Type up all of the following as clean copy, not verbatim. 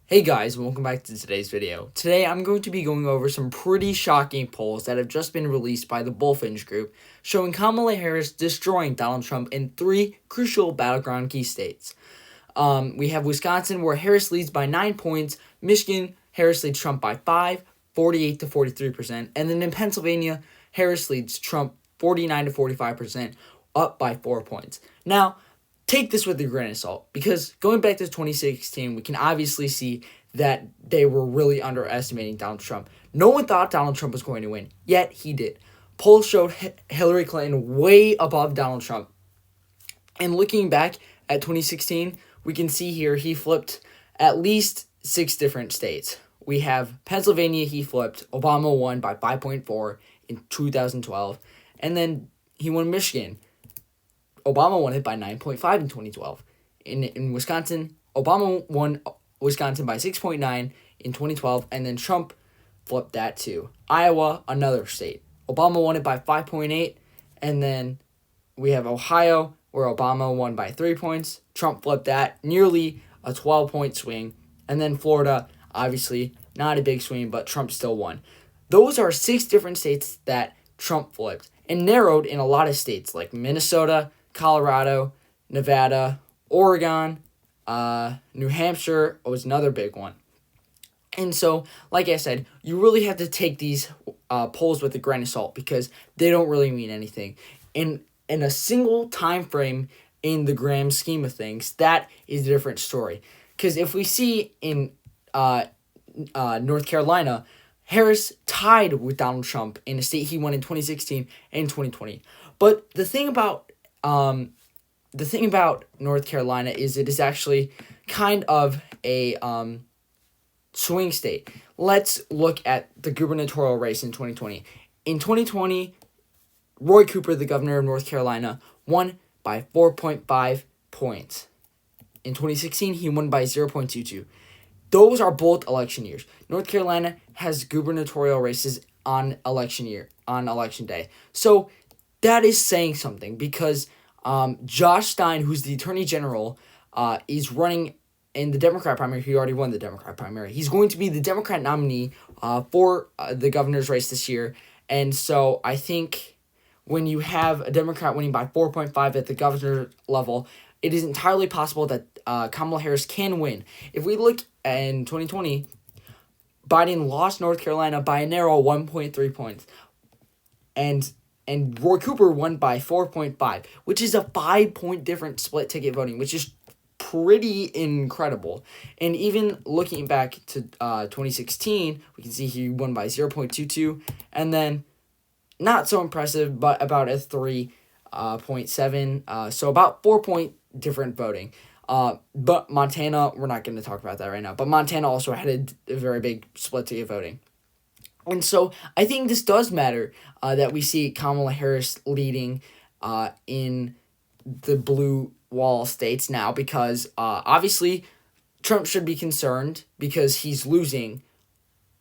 Hey guys, welcome back to today's video. Today I'm going to be going over some pretty shocking polls that have just been released by the Bullfinch Group showing Kamala Harris destroying Donald Trump in three crucial battleground key states. We have Wisconsin where Harris leads by 9 points, Michigan, Harris leads Trump by 5, 48 to 43%, and then in Pennsylvania, Harris leads Trump 49 to 45%, up by 4 points. Now, take this with a grain of salt because going back to 2016, we can obviously see that they were really underestimating Donald Trump. No one thought Donald Trump was going to win, yet he did. Polls showed Hillary Clinton way above Donald Trump. And looking back at 2016, we can see here he flipped at least 6 different states. We have Pennsylvania, he flipped. Obama won by 5.4 in 2012. And then he won Michigan. Obama won it by 9.5 in 2012. In Wisconsin, Obama won Wisconsin by 6.9 in 2012, and then Trump flipped that too. Iowa, another state. Obama won it by 5.8, and then we have Ohio, where Obama won by 3 points. Trump flipped that, nearly a 12-point swing. And then Florida, obviously, not a big swing, but Trump still won. Those are 6 different states that Trump flipped, and narrowed in a lot of states like Minnesota, Colorado, Nevada, Oregon, New Hampshire was another big one. And so, like I said, you really have to take these polls with a grain of salt because they don't really mean anything. In a single time frame in the grand scheme of things, that is a different story. Because if we see in North Carolina, Harris tied with Donald Trump in a state he won in 2016 and 2020. But the thing about North Carolina is it is actually kind of a swing state. Let's look at the gubernatorial race in 2020. In 2020, Roy Cooper, the governor of North Carolina, won by 4.5 points. In 2016, he won by 0.22. Those are both election years. North Carolina has gubernatorial races on election day. So that is saying something because Josh Stein, who's the attorney general, is running in the Democrat primary. He already won the Democrat primary. He's going to be the Democrat nominee for the governor's race this year. And so I think when you have a Democrat winning by 4.5 at the governor level, it is entirely possible that Kamala Harris can win. If we look in 2020, Biden lost North Carolina by a narrow 1.3 points. And Roy Cooper won by 4.5, which is a 5-point difference split ticket voting, which is pretty incredible. And even looking back to 2016, we can see he won by 0.22, and then not so impressive, but about a 3.7, so about 4-point different voting. But Montana, we're not going to talk about that right now, but Montana also had a very big split ticket voting. And so I think this does matter that we see Kamala Harris leading in the blue wall states now because obviously Trump should be concerned because he's losing.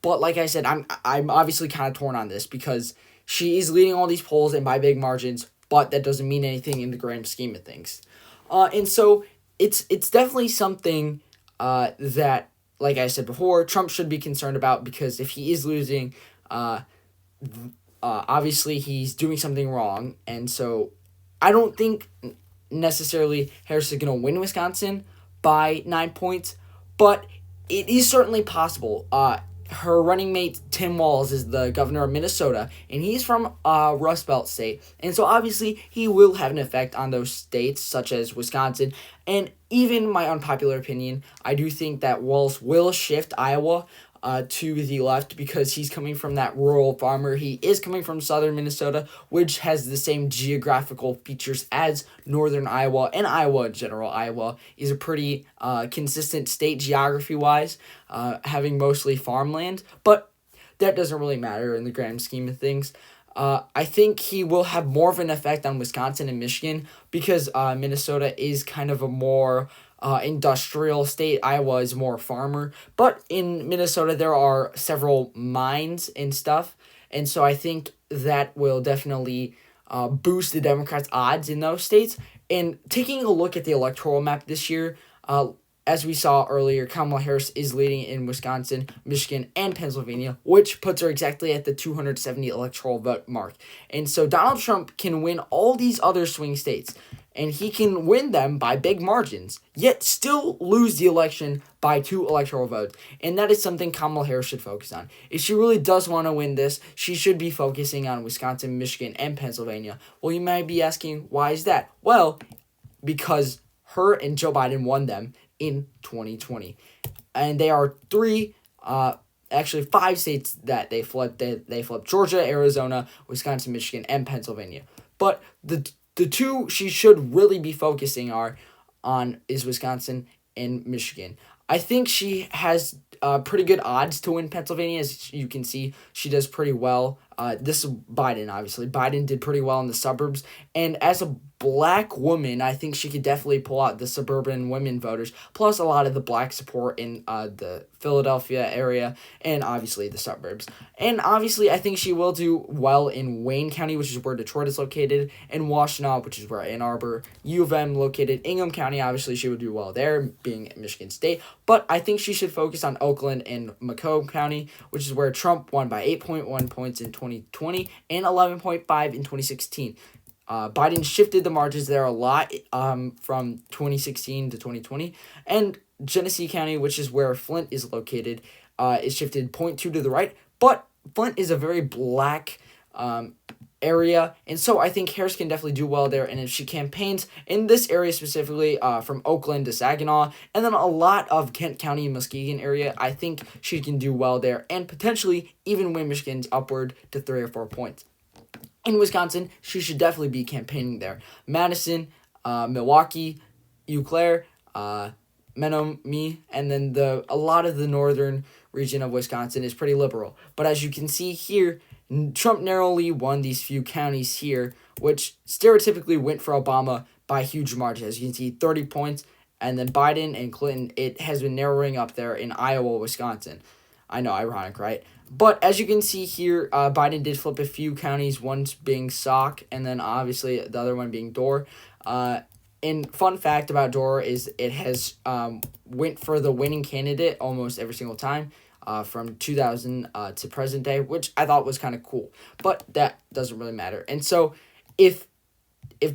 But like I said, I'm obviously kind of torn on this because she is leading all these polls and by big margins, but that doesn't mean anything in the grand scheme of things. And so it's definitely something that, like I said before, Trump should be concerned about because if he is losing, obviously he's doing something wrong. And so I don't think necessarily Harris is going to win Wisconsin by 9 points, but it is certainly possible. Her running mate, Tim Walz, is the governor of Minnesota, and he's from Rust Belt state. And so obviously he will have an effect on those states, such as Wisconsin. And even my unpopular opinion, I do think that Walz will shift Iowa to the left because he's coming from that rural farmer. He is coming from southern Minnesota, which has the same geographical features as northern Iowa and Iowa in general. Iowa is a pretty consistent state geography-wise, having mostly farmland, but that doesn't really matter in the grand scheme of things. I think he will have more of an effect on Wisconsin and Michigan because Minnesota is kind of a more industrial state. Iowa is more farmer. But in Minnesota, there are several mines and stuff. And so I think that will definitely boost the Democrats' odds in those states. And taking a look at the electoral map this year, as we saw earlier, Kamala Harris is leading in Wisconsin, Michigan, and Pennsylvania, which puts her exactly at the 270 electoral vote mark. And so Donald Trump can win all these other swing states, and he can win them by big margins, yet still lose the election by 2 electoral votes. And that is something Kamala Harris should focus on. If she really does want to win this, she should be focusing on Wisconsin, Michigan, and Pennsylvania. Well, you might be asking, why is that? Well, because her and Joe Biden won them in 2020. And they are actually 5 states that they flipped. They flipped: Georgia, Arizona, Wisconsin, Michigan, and Pennsylvania. But the 2 she should really be focusing on is Wisconsin and Michigan. I think she has pretty good odds to win Pennsylvania. As you can see, she does pretty well. This is Biden, obviously. Biden did pretty well in the suburbs. And as a black woman, I think she could definitely pull out the suburban women voters, plus a lot of the black support in the Philadelphia area, and obviously the suburbs. And obviously, I think she will do well in Wayne County, which is where Detroit is located, and Washtenaw, which is where Ann Arbor, U of M located. Ingham County, obviously, she would do well there, being Michigan State. But I think she should focus on Oakland and Macomb County, which is where Trump won by 8.1 points in 2020 and 11.5 in 2016. Biden shifted the margins there a lot from 2016 to 2020. And Genesee County, which is where Flint is located, is shifted 0.2 to the right. But Flint is a very black area, and so I think Harris can definitely do well there. And if she campaigns in this area specifically, from Oakland to Saginaw, and then a lot of Kent County and Muskegon area, I think she can do well there, and potentially even win Michigan's upward to 3 or 4 points. In Wisconsin, she should definitely be campaigning there. Madison, Milwaukee, Eau Claire, Menominee, and then a lot of the northern region of Wisconsin is pretty liberal. But as you can see here, Trump narrowly won these few counties here, which stereotypically went for Obama by huge margins. As you can see, 30 points, and then Biden and Clinton, it has been narrowing up there in Iowa, Wisconsin. I know, ironic, right? But as you can see here, Biden did flip a few counties, one being Sauk, and then obviously the other one being Dorr. And fun fact about Dorr is it has went for the winning candidate almost every single time, from 2000 to present day, which I thought was kind of cool. But that doesn't really matter. And so if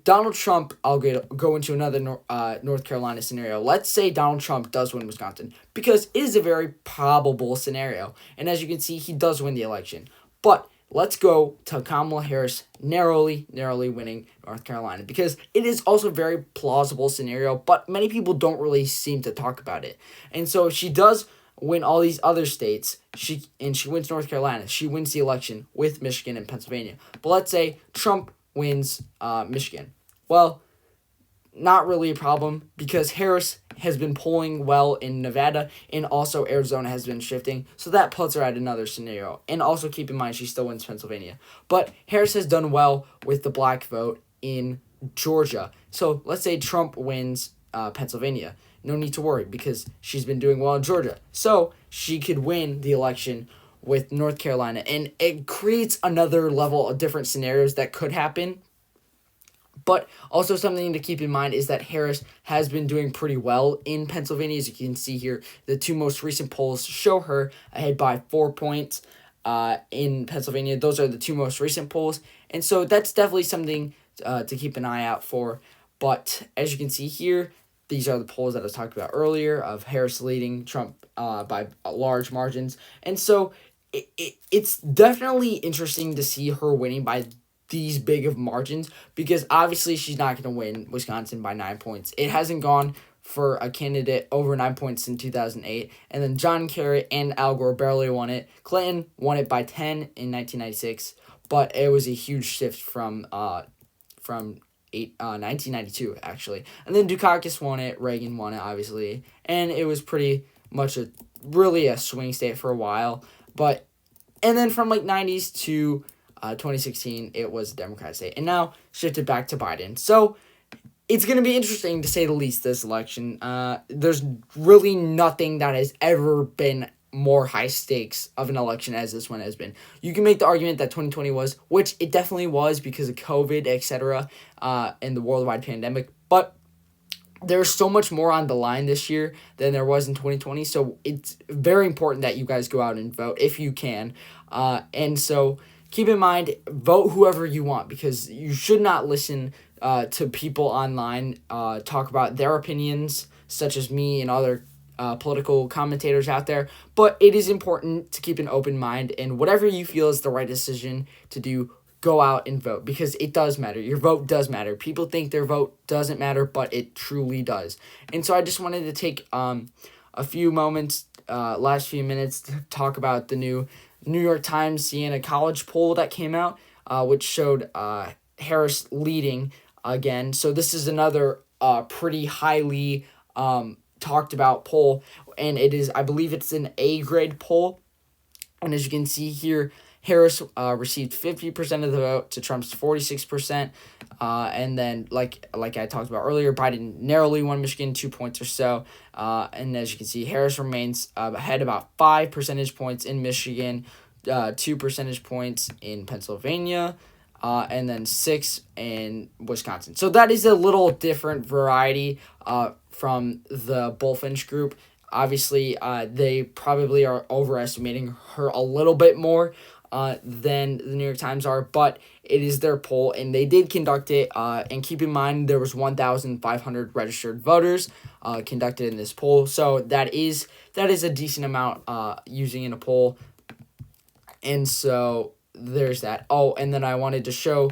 Donald Trump, I'll go into another North Carolina scenario. Let's say Donald Trump does win Wisconsin, because it is a very probable scenario. And as you can see, he does win the election. But let's go to Kamala Harris narrowly winning North Carolina, because it is also a very plausible scenario, but many people don't really seem to talk about it. And so if she does win all these other states, she wins North Carolina, she wins the election with Michigan and Pennsylvania. But let's say Trump wins Michigan. Well, not really a problem, because Harris has been polling well in Nevada, and also Arizona has been shifting, so that puts her at another scenario. And also keep in mind, she still wins Pennsylvania. But Harris has done well with the black vote in Georgia. So let's say Trump wins Pennsylvania. No need to worry, because she's been doing well in Georgia. So she could win the election with North Carolina, and it creates another level of different scenarios that could happen. But also something to keep in mind is that Harris has been doing pretty well in Pennsylvania. As you can see here, the 2 most recent polls show her ahead by 4 points in Pennsylvania. Those are the 2 most recent polls, and so that's definitely something to keep an eye out for. But as you can see here, these are the polls that I was talking about earlier of Harris leading Trump by large margins. And so it's definitely interesting to see her winning by these big of margins, because obviously she's not going to win Wisconsin by 9 points. It hasn't gone for a candidate over 9 points in 2008. And then John Kerry and Al Gore barely won it. Clinton won it by 10 in 1996, but it was a huge shift from 1992, actually. And then Dukakis won it, Reagan won it, obviously. And it was pretty much really a swing state for a while. And then from 90s to 2016, it was a Democrat state. And now shifted back to Biden. So it's going to be interesting, to say the least, this election. There's really nothing that has ever been more high stakes of an election as this one has been. You can make the argument that 2020 was, which it definitely was because of COVID, etc., and the worldwide pandemic. But there's so much more on the line this year than there was in 2020. So it's very important that you guys go out and vote if you can. And so keep in mind, vote whoever you want, because you should not listen to people online talk about their opinions, such as me and other political commentators out there. But it is important to keep an open mind, and whatever you feel is the right decision to do, go out and vote, because it does matter. Your vote does matter. People think their vote doesn't matter, but it truly does. And so I just wanted to take a few moments, last few minutes, to talk about the new New York Times Siena College poll that came out, which showed Harris leading again. So this is another pretty highly talked about poll, and it is, I believe it's an A grade poll. And as you can see here, Harris received 50% of the vote to Trump's 46%. And then, like I talked about earlier, Biden narrowly won Michigan 2 points or so. And as you can see, Harris remains ahead about 5 percentage points in Michigan, 2 percentage points in Pennsylvania, and then 6 in Wisconsin. So that is a little different variety from the Bullfinch group. Obviously, they probably are overestimating her a little bit more than the New York Times are, but it is their poll, and they did conduct it. And keep in mind, there was 1,500 registered voters conducted in this poll, so that is a decent amount using in a poll. And so there's that. Oh, and then I wanted to show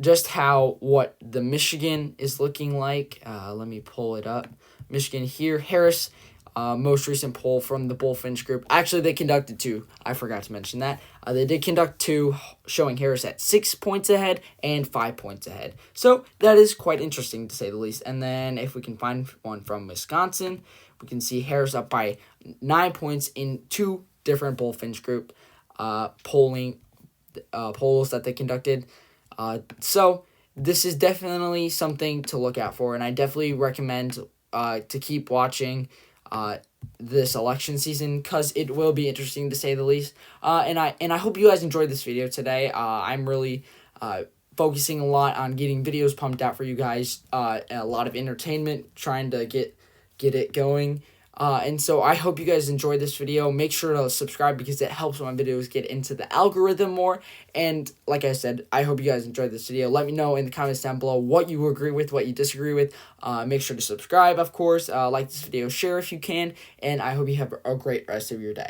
just what the Michigan is looking like. Let me pull it up. Michigan here. Harris, most recent poll from the Bullfinch group. Actually, they conducted two. I forgot to mention that. They did conduct two, showing Harris at 6 points ahead and 5 points ahead. So that is quite interesting, to say the least. And then if we can find one from Wisconsin, we can see Harris up by 9 points in two different Bullfinch group polls that they conducted. So this is definitely something to look out for, and I definitely recommend to keep watching this election season, because it will be interesting, to say the least. And I hope you guys enjoyed this video today. I'm really focusing a lot on getting videos pumped out for you guys, and a lot of entertainment, trying to get it going. And so I hope you guys enjoyed this video. Make sure to subscribe, because it helps when my videos get into the algorithm more. And like I said, I hope you guys enjoyed this video. Let me know in the comments down below what you agree with, what you disagree with. Make sure to subscribe, of course. Like this video, share if you can. And I hope you have a great rest of your day.